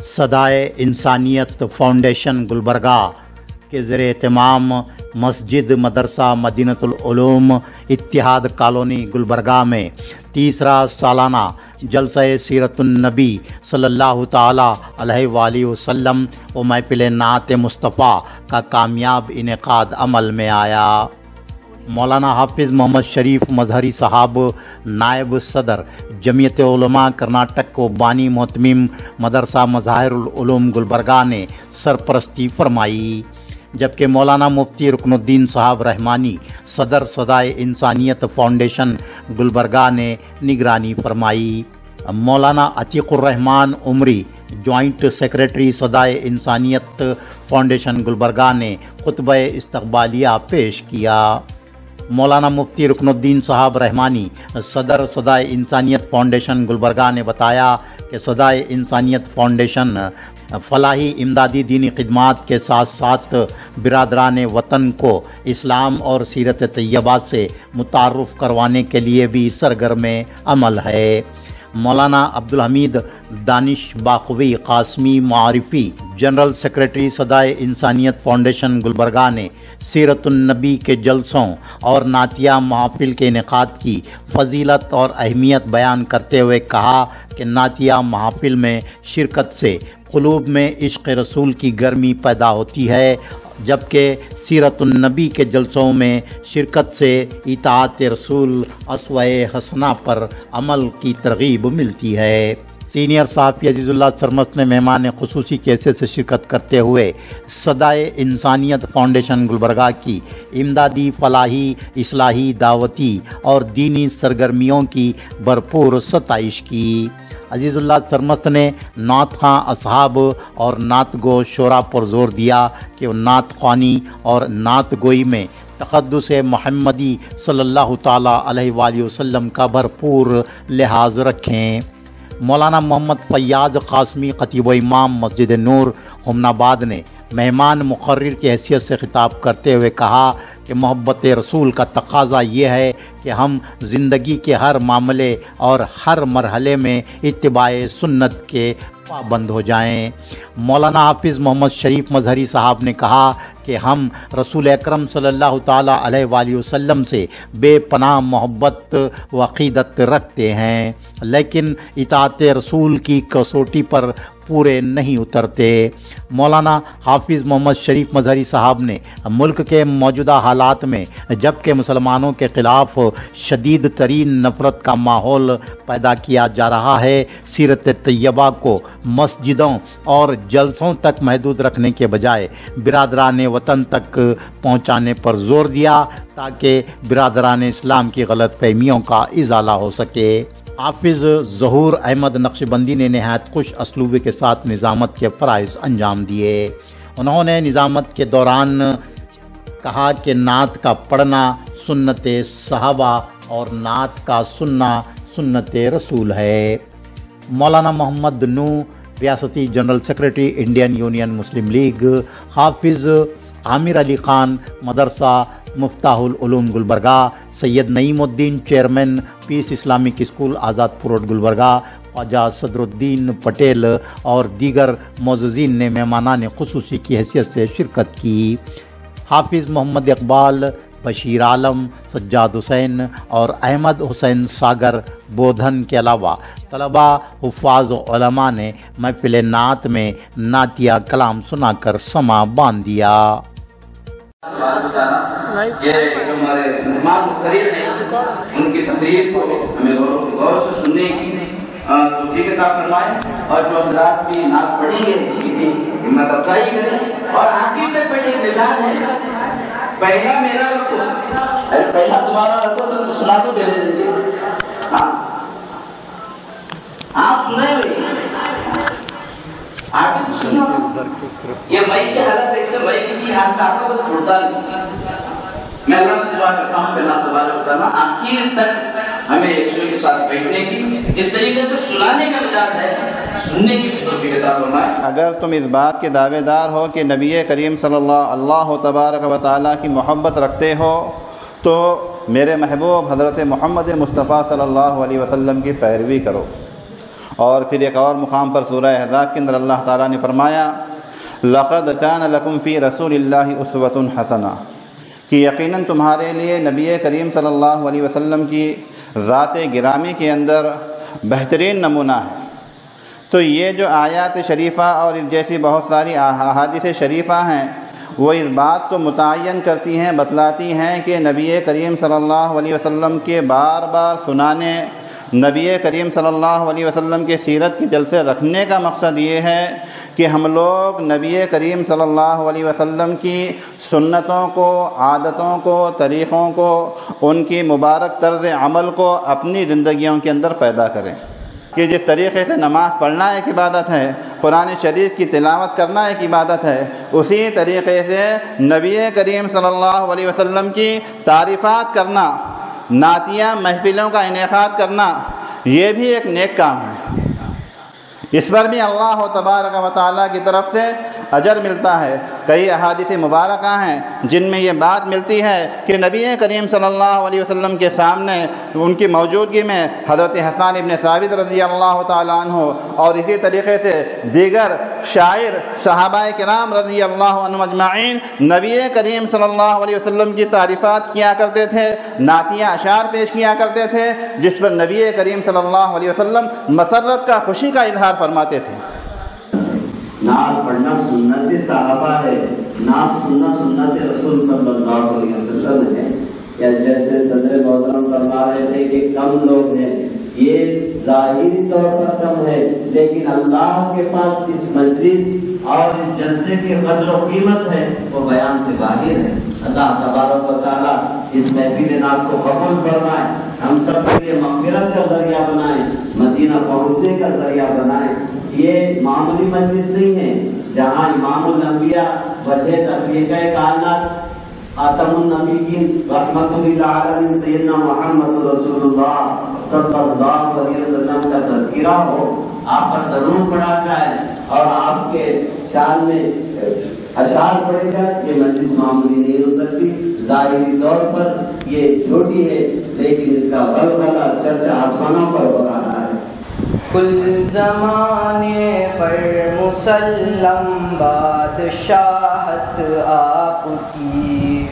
صدائے انسانیت فاؤنڈیشن گلبرگہ کے زیر اہتمام مسجد مدرسہ مدینۃ العلوم اتحاد کالونی گلبرگہ میں تیسرا سالانہ جلسہ سیرت النبی صلی اللہ تعالیٰ علیہ وآلہ وسلم و محفل نعت مصطفیٰ کا کامیاب انعقاد عمل میں آیا۔ مولانا حافظ محمد شریف مظہری صاحب نائب صدر جمعیت علماء کرناٹک و بانی محتمم مدرسہ مظاہر العلوم گلبرگہ نے سرپرستی فرمائی، جبکہ مولانا مفتی رکن الدین صاحب رحمانی صدر صدائے انسانیت فاؤنڈیشن گلبرگہ نے نگرانی فرمائی۔ مولانا عتیق الرحمان عمری جوائنٹ سیکریٹری صدائے انسانیت فاؤنڈیشن گلبرگہ نے خطبہ استقبالیہ پیش کیا۔ مولانا مفتی رکن الدین صاحب رحمانی صدر صدائے انسانیت فاؤنڈیشن گلبرگہ نے بتایا کہ صدائے انسانیت فاؤنڈیشن فلاحی امدادی دینی خدمات کے ساتھ ساتھ برادران وطن کو اسلام اور سیرت طیبہ سے متعارف کروانے کے لیے بھی سرگرم عمل ہے۔ مولانا عبدالحمید دانش باقوی قاسمی معارفی جنرل سیکریٹری صدائے انسانیت فاؤنڈیشن گلبرگہ نے سیرت النبی کے جلسوں اور نعتیہ محافل کے انعقاد کی فضیلت اور اہمیت بیان کرتے ہوئے کہا کہ نعتیہ محافل میں شرکت سے قلوب میں عشق رسول کی گرمی پیدا ہوتی ہے، جبکہ سیرت النبی کے جلسوں میں شرکت سے اطاعت رسول اسوہ حسنہ پر عمل کی ترغیب ملتی ہے۔ سینئر صحافی عزیز اللہ سرمست نے مہمان خصوصی کی حیثیت سے شرکت کرتے ہوئے صدائے انسانیت فاؤنڈیشن گلبرگہ کی امدادی فلاحی اصلاحی دعوتی اور دینی سرگرمیوں کی بھرپور ستائش کی۔ عزیز اللہ سرمست نے نعت خواں اصحاب اور نعت گو شعراء پر زور دیا کہ وہ نعت خوانی اور نعت گوئی میں تقدس محمدی صلی اللہ تعالیٰ علیہ وآلہ وسلم کا بھرپور لحاظ رکھیں۔ مولانا محمد فیاض قاسمی خطیب و امام مسجد نور ہمن آباد نے مہمان مقرر کی حیثیت سے خطاب کرتے ہوئے کہا کہ محبت رسول کا تقاضا یہ ہے کہ ہم زندگی کے ہر معاملے اور ہر مرحلے میں اتباع سنت کے پابند ہو جائیں۔ مولانا حافظ محمد شریف مظہری صاحب نے کہا کہ ہم رسول اکرم صلی اللہ تعالیٰ علیہ وآلہ وسلم سے بے پناہ محبت و عقیدت رکھتے ہیں، لیکن اطاعت رسول کی کسوٹی پر پورے نہیں اترتے۔ مولانا حافظ محمد شریف مظہری صاحب نے ملک کے موجودہ حالات میں جبکہ مسلمانوں کے خلاف شدید ترین نفرت کا ماحول پیدا کیا جا رہا ہے، سیرت طیبہ کو مسجدوں اور جلسوں تک محدود رکھنے کے بجائے برادران وطن تک پہنچانے پر زور دیا تاکہ برادران اسلام کی غلط فہمیوں کا ازالہ ہو سکے۔ حافظ ظہور احمد نقشبندی نے نہایت خوش اسلوبی کے ساتھ نظامت کے فرائض انجام دیے۔ انہوں نے نظامت کے دوران کہا کہ نعت کا پڑھنا سنت صحابہ اور نعت کا سننا سنت رسول ہے۔ مولانا محمد نو ریاستی جنرل سیکریٹری انڈین یونین مسلم لیگ، حافظ عامر علی خان مدرسہ مفتاح العلوم گلبرگہ، سید نعیم الدین چیئرمین پیس اسلامک اسکول آزاد پور روڈ گلبرگہ، خواجہ صدر الدین پٹیل اور دیگر معززین نے مہمانان خصوصی کی حیثیت سے شرکت کی۔ حافظ محمد اقبال، بشیر عالم، سجاد حسین اور احمد حسین ساگر بودھن کے علاوہ طلباء، حفاظ و علماء نے محفل نعت میں نعتیہ کلام سنا کر سماں باندھ دیا۔ یہ جو ہمارے مہمان مقرر ہیں ان کی تقریر کو ہمیں غور سے سننے کی توفیق عطا فرمائیں، اور جو حضرات بھی نعت پڑھیں گے ان کی ہمت افزائی کریں، اور آخر تک بیٹھے مزاج ہے پہلا میرا رکھو، ارے پہلا تمہارا رکھو تو سنا تو چلے جائیے۔ آپ سنیں ہوئے آپ بھی تو سنیں ہوگا، یہ مئی کی حالت ایسے مئی کسی حال کا آتا وہ چھوڑتا نہیں۔ میں اللہ سے دعا کرتا ہوں کہ اللہ تبارک و تعالیٰ آخر تک ہمیں ایک دوسرے کے ساتھ بیٹھنے کی، جس طریقے سے سنانے کا مزاج ہے سننے کی بھی توفیق عطا فرمائے۔ اگر تم اس بات کے دعوے دار ہو کہ نبی کریم صلی اللہ تبارک و تعالیٰ کی محبت رکھتے ہو تو میرے محبوب حضرت محمد مصطفیٰ صلی اللہ علیہ وسلم کی پیروی کرو، اور پھر ایک اور مقام پر سورہ احزاب کے اندر اللہ تعالیٰ نے فرمایا لقد کان لکم فی رسول اللہ اسوۃ حسنہ، کہ یقیناً تمہارے لیے نبی کریم صلی اللہ علیہ وسلم کی ذات گرامی کے اندر بہترین نمونہ ہے۔ تو یہ جو آیات شریفہ اور اس جیسی بہت ساری احادیث شریفہ ہیں وہ اس بات کو متعین کرتی ہیں، بتلاتی ہیں کہ نبی کریم صلی اللہ علیہ وسلم کے بار بار سنانے، نبی کریم صلی اللہ علیہ وسلم کے سیرت کے جلسے رکھنے کا مقصد یہ ہے کہ ہم لوگ نبی کریم صلی اللہ علیہ وسلم کی سنتوں کو، عادتوں کو، طریقوں کو، ان کی مبارک طرز عمل کو اپنی زندگیوں کے اندر پیدا کریں، کہ جس طریقے سے نماز پڑھنا ایک عبادت ہے، قرآن شریف کی تلاوت کرنا ایک عبادت ہے، اسی طریقے سے نبی کریم صلی اللہ علیہ وسلم کی تعریفات کرنا، نعتیہ محفلوں کا انعقاد کرنا، یہ بھی ایک نیک کام ہے۔ اس پر بھی اللہ تبارک و تعالیٰ کی طرف سے اجر ملتا ہے۔ کئی احادیث مبارکہ ہیں جن میں یہ بات ملتی ہے کہ نبی کریم صلی اللہ علیہ وسلم کے سامنے ان کی موجودگی میں حضرت حسان ابن ثابت رضی اللہ تعالیٰ عنہ اور اسی طریقے سے دیگر شاعر صحابہ کرام رضی اللہ عنہ اجمعین نبی کریم صلی اللہ علیہ وسلم کی تعریفات کیا کرتے تھے، نعتیہ اشعار پیش کیا کرتے تھے، جس پر نبی کریم صلی اللہ علیہ وسلم مسرت کا، خوشی کا اظہار فرماتے تھے۔ نعت پڑھنا سنت صحابہ ہے، نعت سننا سنت رسول صلی اللہ علیہ وسلم ہے۔ یا جیسے صدر محترم فرما رہے تھے کہ کم لوگ ہیں، یہ ظاہری طور پر کم ہے، لیکن اللہ کے پاس اس مجلس اور اس جلسے کی قدر و قیمت ہے وہ بیان سے باہر ہے۔ اللہ تبارک و تعالیٰ اس محفل نعت کو قبول فرمائے، ہم سب کے لیے مغفرت کا ذریعہ بنائے، مدینہ پہنچنے کا ذریعہ بنائے۔ یہ معمولی مجلس نہیں ہے جہاں امام الانبیاء وجہ تخلیقہ کائنات آتم النبیین رحمۃ للعالمین سیدنا محمد رسول اللہ صلی اللہ علیہ وسلم کا تذکرہ ہو، آپ پر درود پڑھا جائے اور آپ کے شان میں اشعار پڑھے جائے، یہ مجلس معمولی نہیں ہو سکتی۔ ظاہری طور پر یہ چھوٹی ہے لیکن اس کا ولولہ چرچا آسمانوں پر ہو رہا ہے۔ کل زمانے پر مسلم بادشاہت آپ کی،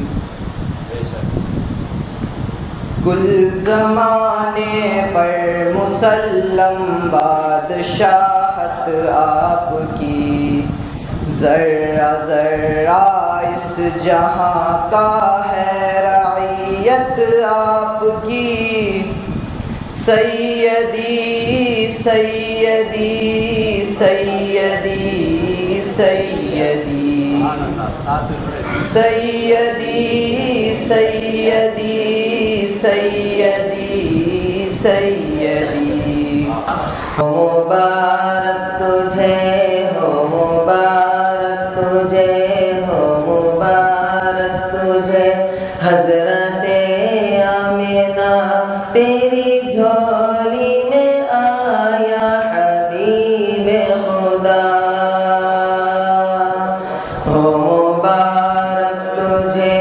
کل زمانے پر مسلم بادشاہت آپ کی، ذرہ ذرہ اس جہاں کا ہے رعیت آپ کی، سیدی سیدی سیدی سیدی سیدی سیدی سیدی سیدی، مبارک تجھے ہو، مبارک تجھے ہو، مبارک تجھے حضرت آمینہ، تیری جھولی میں آیا حبیب خدا، ہو مبارک تجھے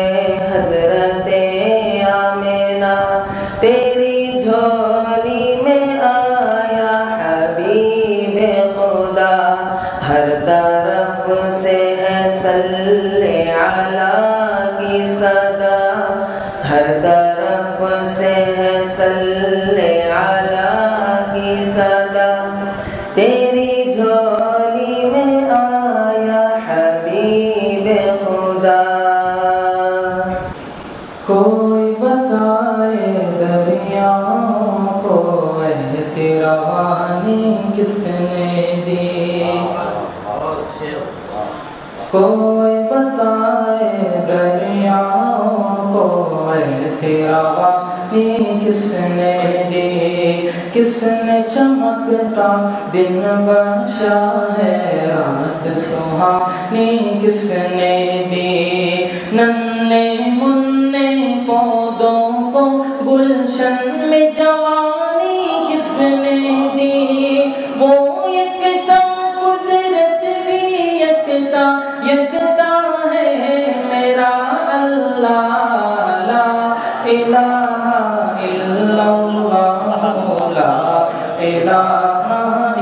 حضرت آمینہ، تیری جھولی میں آیا حبیب خدا، ہر طرف سے ہے صلی علی کی صدا، ہر طرف سے ہے صلی علی کی صدا، تیری جھولی میں آیا حبیب خدا۔ کوئی بتائے دریاؤں کو ایسی روانی کس نے دی، کوئی بتائے دریاؤں کو ایسی روانی کس نے دی، کس نے چمکتا دن بخشا ہے رات سہانی کس نے دی، ننھے منھے پودوں کو گلشن میں جوانی کس نے دی، وہ یکتا قدرت بھی یکتا یکتا ہے میرا اللہ، لا الہ الا اللہ، لا الہ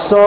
100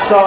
100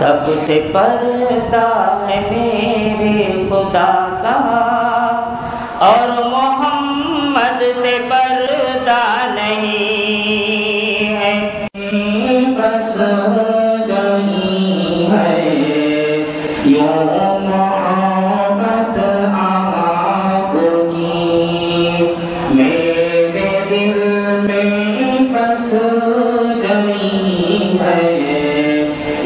سب سے پردہ ہے میرے خدا کا، اور محمد سے پردہ نہیں ہے۔ بس گئی ہے یوں محبت آپ کی، میرے دل میں بس گئی ہے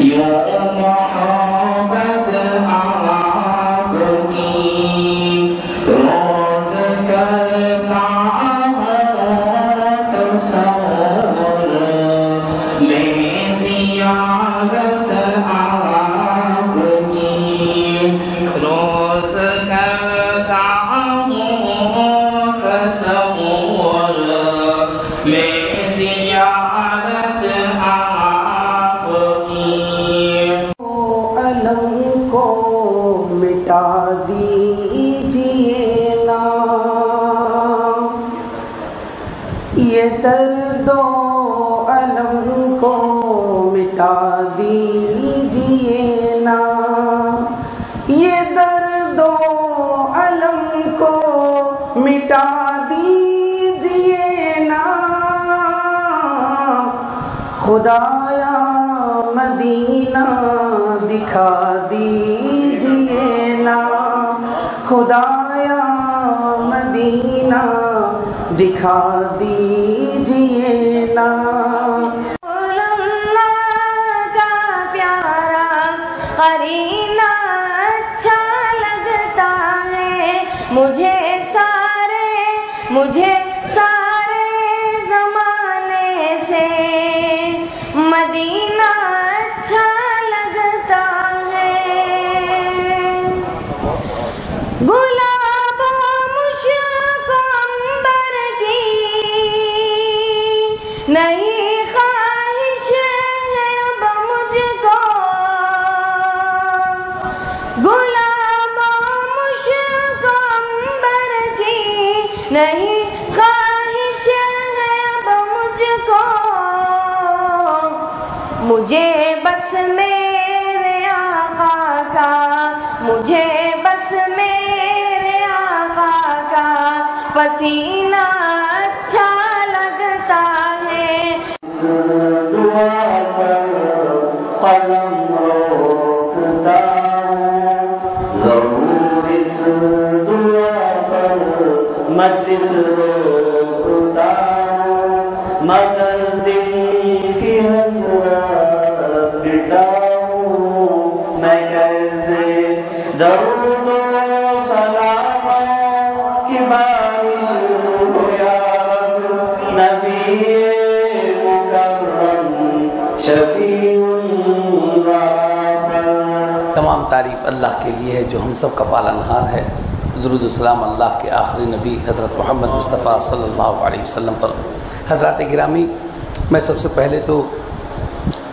یوں محبت آپ کی، روز کرتا تصور میں زیارت آپ کی، روز کرتا تصور میں زیارت آپ کی۔ علم کو مٹا دیجیے نا، یہ درد و علم کو مٹا دیجیے نا، یہ درد و علم کو مٹا دیجیے نا، خدایا مدینہ دکھا دیجیے نا، خدایا مدینہ دکھا دیجیے نا۔ اللہ کا پیارا قرینہ اچھا لگتا ہے مجھے سارے زمانے سے، مدینہ اچھا لگتا ہے، گلاب مشک عنبر کی نہیں خواہش ہے اب مجھ کو، گلاب مشک عنبر کی نہیں خواہش ہے اب مجھ کو، مجھے بس میرے آقا کا، مجھے بس میرے آقا کا پسینہ اچھا لگتا ہے۔ اس دعا پر قلم روکتا ہوں، ضرور اس دعا پر مجلس روکتا ہوں، مگر دل کی حسرت مٹاؤں میں کیسے، درود و سلام کی بارش ہو یا رب، نبی مکرم شفیع تمام تعریف اللہ کے لیے ہے جو ہم سب کا پالنہار ہے۔ درود و سلام اللہ کے آخری نبی حضرت محمد مصطفیٰ صلی اللہ علیہ وسلم پر۔ حضرات گرامی، میں سب سے پہلے تو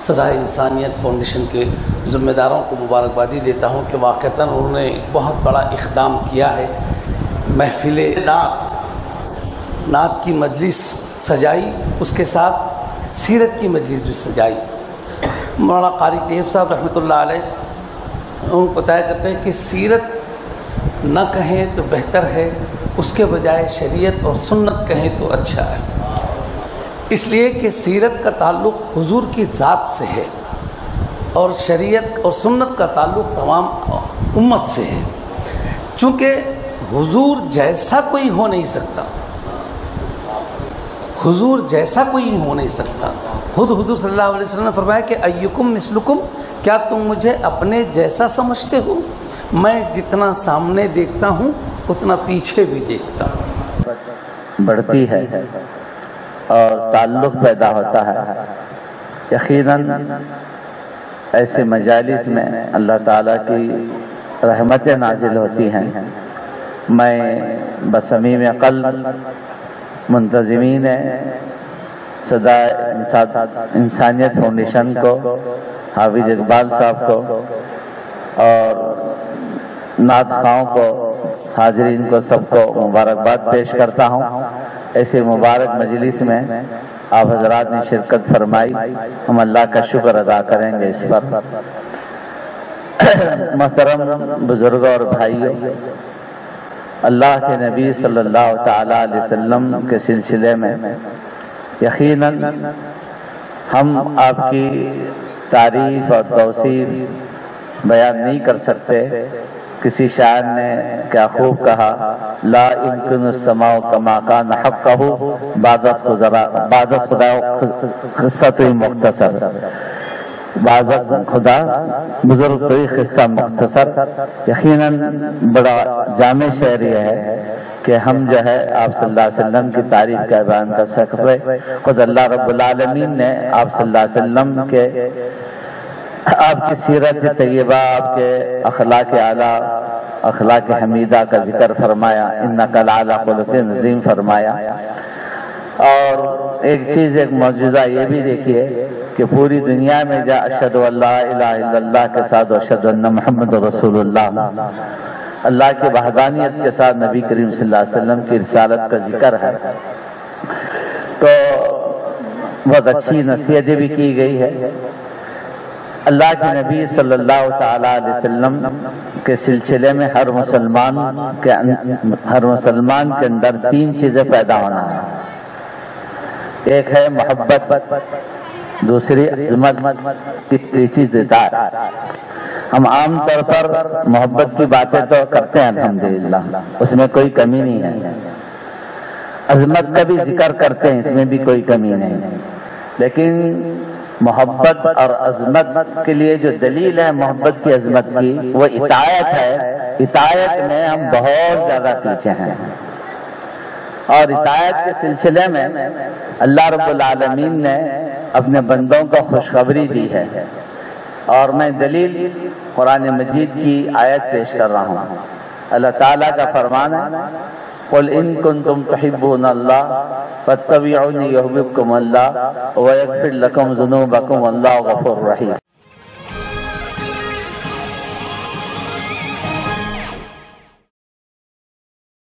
صدائے انسانیت فاؤنڈیشن کے ذمہ داروں کو مبارکبادی دیتا ہوں کہ واقعتاً انہوں نے ایک بہت بڑا اقدام کیا ہے۔ محفل نعت کی مجلس سجائی، اس کے ساتھ سیرت کی مجلس بھی سجائی۔ مولانا قاری طیب صاحب رحمۃ اللہ علیہ ان کو بتایا کرتے ہیں کہ سیرت نہ کہیں تو بہتر ہے، اس کے بجائے شریعت اور سنت کہیں تو اچھا ہے، اس لیے کہ سیرت کا تعلق حضور کی ذات سے ہے اور شریعت اور سنت کا تعلق تمام امت سے ہے، چونکہ حضور جیسا کوئی ہو نہیں سکتا، حضور جیسا کوئی ہو نہیں سکتا۔ خود حضور صلی اللہ علیہ وسلم نے فرمایا کہ ایکم مثلکم، کیا تم مجھے اپنے جیسا سمجھتے ہو؟ میں جتنا سامنے دیکھتا ہوں اتنا پیچھے بھی دیکھتا ہوں۔ بڑھتی ہے اور تعلق پیدا ہوتا ہے۔ یقیناً ایسے مجالس میں اللہ تعالیٰ کی رحمتیں نازل ہوتی ہیں۔ میں بصمیم قلب منتظمین صدائے انسانیت فاؤنڈیشن کو، حافظ اقبال صاحب کو اور نعت خواہوں کو، حاضرین کو، سب کو مبارکباد پیش کرتا ہوں۔ ایسے مبارک مجلس میں آپ حضرات نے شرکت فرمائی، ہم اللہ کا شکر ادا کریں گے اس پر۔ محترم بزرگوں اور بھائیوں، اللہ کے نبی صلی اللہ تعالی علیہ وسلم کے سلسلے میں یقیناً ہم آپ کی تعریف اور توصیف بیان نہیں کر سکتے۔ کسی شاعر نے کیا خوب کہا، لا يمكن السماء كما كان حقه بعد خدا قصۃ مختصر، بعد خدا بزرگ تو قصہ مختصر۔ یقیناً بڑا جامع شعر یہ ہے کہ ہم جو ہے آپ صلی اللہ علیہ وسلم کی تعریف کا بیان کر سکتے۔ خود اللہ رب العالمین نے آپ صلی اللہ علیہ وسلم کے، آپ کی سیرت طیبہ، آپ کے اخلاق اعلیٰ، اخلاق حمیدہ کا ذکر فرمایا، انک لعلی خلق عظیم فرمایا۔ اور ایک چیز، ایک معجزہ یہ بھی دیکھیے کہ پوری دنیا میں جا اشہد ان لا الہ الا اللہ کے ساتھ اشہد ان محمد رسول اللہ، اللہ کی وحدانیت کے ساتھ نبی کریم صلی اللہ علیہ وسلم کی رسالت کا ذکر ہے۔ تو بہت اچھی نصیحتیں بھی کی گئی ہے۔ اللہ کے نبی صلی اللہ تعالی علیہ وسلم کے سلسلے میں ہر مسلمان کے اندر تین چیزیں پیدا ہونا ہے۔ ایک ہے محبت، دوسری عظمت، تیسری چیز اطاعت۔ ہم عام طور پر محبت کی باتیں تو کرتے ہیں الحمدللہ، اس میں کوئی کمی نہیں ہے۔ عظمت کا بھی ذکر کرتے ہیں، اس میں بھی کوئی کمی نہیں، لیکن محبت اور عظمت کے لیے جو دلیل ہے محبت کی، عظمت کی، وہ اطاعت ہے۔ اطاعت میں ہم بہت زیادہ پیچھے ہیں، اور اطاعت کے سلسلے میں اللہ رب العالمین نے اپنے بندوں کو خوشخبری دی ہے، اور میں دلیل قرآن مجید کی آیت پیش کر رہا ہوں۔ اللہ تعالیٰ کا فرمان ہے، قل ان کنتم تحبون اللہ فاتبعونی یحببکم اللہ ویغفر لکم ذنوبکم واللہ غفور رحیم۔